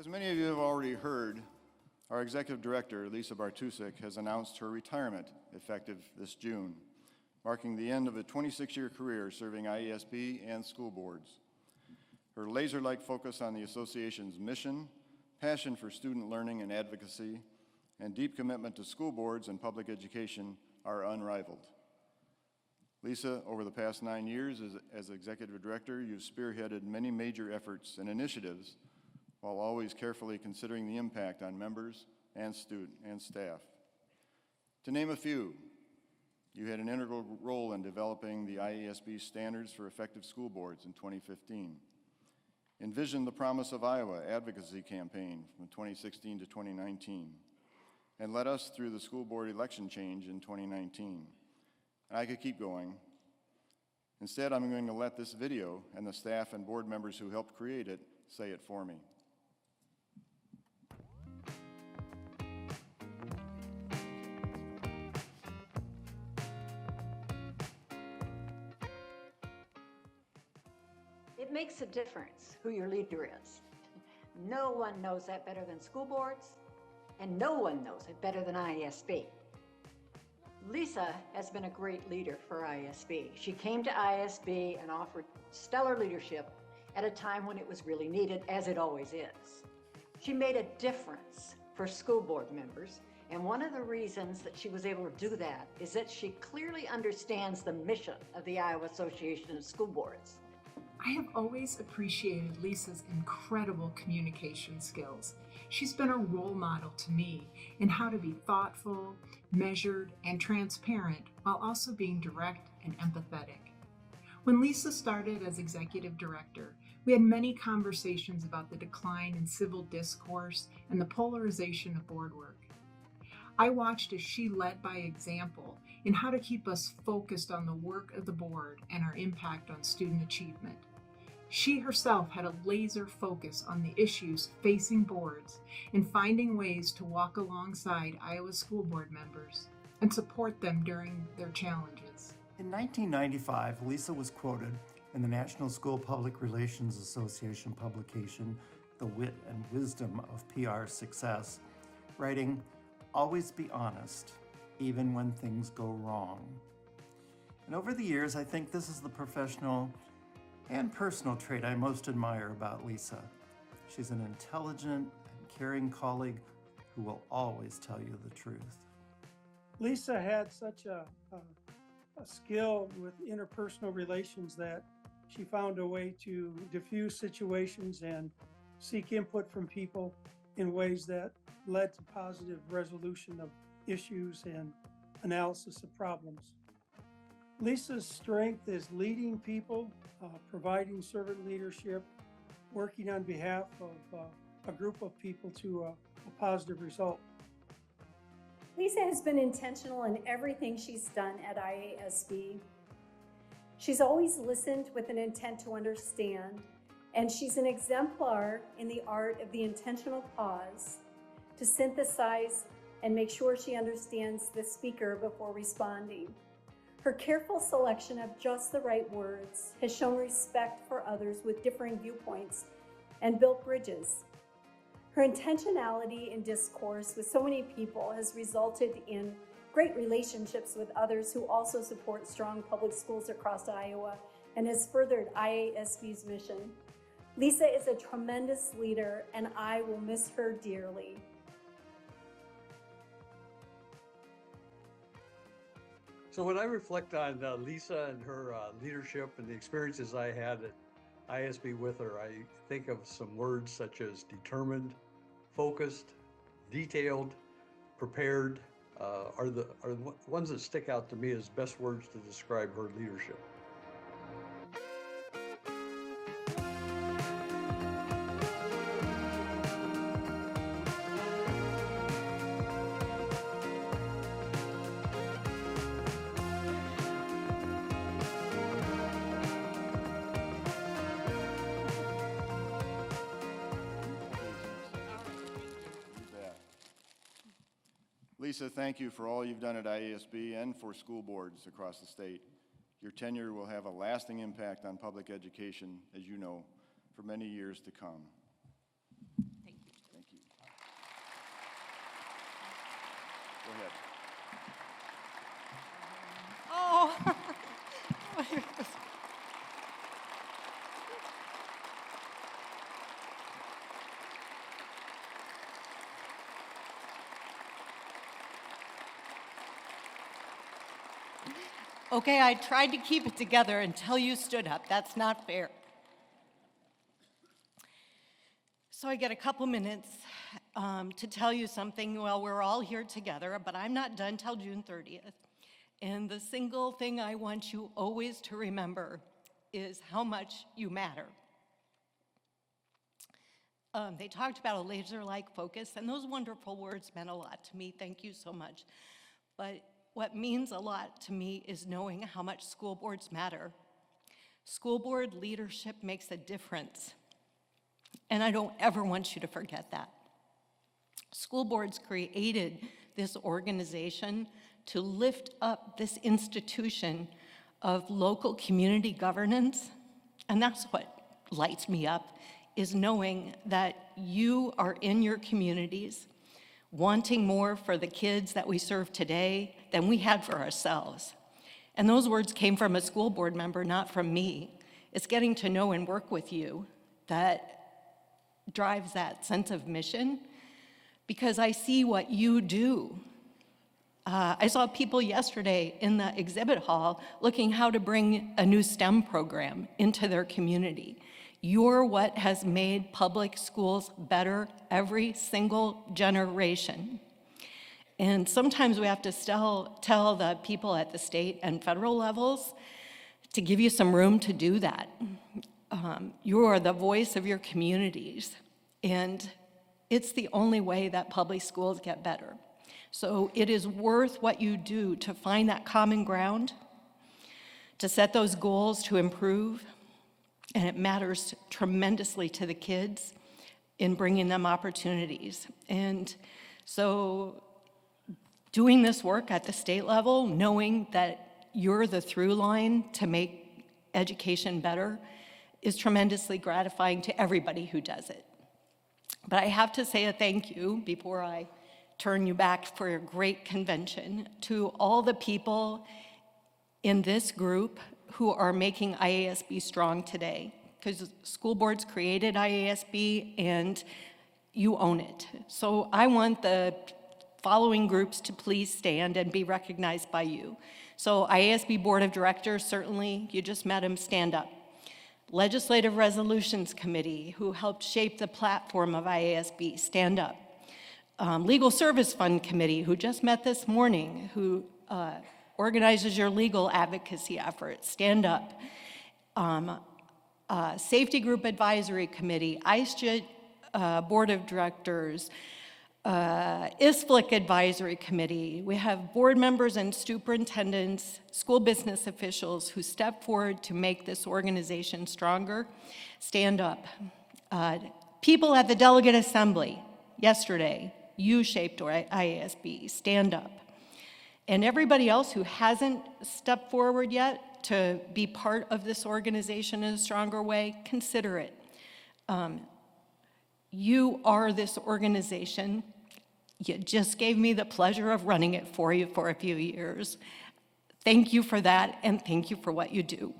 As many of you have already heard, our Executive Director, Lisa Bartusek, has announced her retirement effective this June, marking the end of a 26-year career serving IASB and school boards. Her laser-like focus on the association's mission, passion for student learning and advocacy, and deep commitment to school boards and public education are unrivaled. Lisa, over the past 9 years as Executive Director, you've spearheaded many major efforts and initiatives while always carefully considering the impact on members and student and staff. To name a few, you had an integral role in developing the IASB standards for effective school boards in 2015, envisioned the Promise of Iowa advocacy campaign from 2016 to 2019, and led us through the school board election change in 2019. And I could keep going. Instead, I'm going to let this video and the staff and board members who helped create it say it for me. It makes a difference who your leader is. No one knows that better than school boards, and no one knows it better than IASB. Lisa has been a great leader for IASB. She came to IASB and offered stellar leadership at a time when it was really needed, as it always is. She made a difference for school board members, and one of the reasons that she was able to do that is that she clearly understands the mission of the Iowa Association of School Boards. I have always appreciated Lisa's incredible communication skills. She's been a role model to me in how to be thoughtful, measured, and transparent while also being direct and empathetic. When Lisa started as executive director, we had many conversations about the decline in civil discourse and the polarization of board work. I watched as she led by example in how to keep us focused on the work of the board and our impact on student achievement. She herself had a laser focus on the issues facing boards and finding ways to walk alongside Iowa school board members and support them during their challenges. In 1995, Lisa was quoted in the National School Public Relations Association publication, The Wit and Wisdom of PR Success, writing, "Always be honest, even when things go wrong." And over the years, I think this is the professional and personal trait I most admire about Lisa. She's an intelligent and caring colleague who will always tell you the truth. Lisa had such a skill with interpersonal relations that she found a way to diffuse situations and seek input from people in ways that led to positive resolution of issues and analysis of problems. Lisa's strength is leading people, providing servant leadership, working on behalf of a group of people to a positive result. Lisa has been intentional in everything she's done at IASB. She's always listened with an intent to understand, and she's an exemplar in the art of the intentional pause to synthesize and make sure she understands the speaker before responding. Her careful selection of just the right words has shown respect for others with differing viewpoints and built bridges. Her intentionality in discourse with so many people has resulted in great relationships with others who also support strong public schools across Iowa and has furthered IASB's mission. Lisa is a tremendous leader, and I will miss her dearly. So when I reflect on Lisa and her leadership and the experiences I had at IASB with her, I think of some words such as determined, focused, detailed, prepared, are the ones that stick out to me as best words to describe her leadership. Lisa, thank you for all you've done at IASB and for school boards across the state. Your tenure will have a lasting impact on public education, as you know, for many years to come. Thank you, Okay, I tried to keep it together until you stood up. That's not fair. So I get a couple minutes to tell you something. Well, we're all here together, but I'm not done till June 30th. And the single thing I want you always to remember is how much you matter. They talked about a laser-like focus, and those wonderful words meant a lot to me. Thank you so much. But what means a lot to me is knowing how much school boards matter. School board leadership makes a difference, and I don't ever want you to forget that. School boards created this organization to lift up this institution of local community governance, and that's what lights me up, is knowing that you are in your communities wanting more for the kids that we serve today than we had for ourselves. And those words came from a school board member, not from me. It's getting to know and work with you that drives that sense of mission, because I see what you do. I saw people yesterday in the exhibit hall looking how to bring a new STEM program into their community. You're what has made public schools better every single generation. And sometimes we have to tell the people at the state and federal levels to give you some room to do that. You are the voice of your communities, and it's the only way that public schools get better. So it is worth what you do to find that common ground, to set those goals to improve, and it matters tremendously to the kids in bringing them opportunities. And so doing this work at the state level, knowing that you're the through line to make education better, is tremendously gratifying to everybody who does it. But I have to say a thank you before I turn you back for a great convention to all the people in this group who are making IASB strong today, because school boards created IASB and you own it. So I want the following groups to please stand and be recognized by you. So IASB Board of Directors, certainly, you just met them, stand up. Legislative Resolutions Committee, who helped shape the platform of IASB, stand up. Legal Service Fund Committee, who just met this morning, who organizes your legal advocacy efforts, stand up. Safety Group Advisory Committee, ISJIT Board of Directors, ISFLC Advisory Committee. We have board members and superintendents, school business officials who step forward to make this organization stronger. Stand up. People at the Delegate Assembly yesterday, you shaped IASB, stand up. And everybody else who hasn't stepped forward yet to be part of this organization in a stronger way, consider it. You are this organization. You just gave me the pleasure of running it for you for a few years. Thank you for that, and thank you for what you do.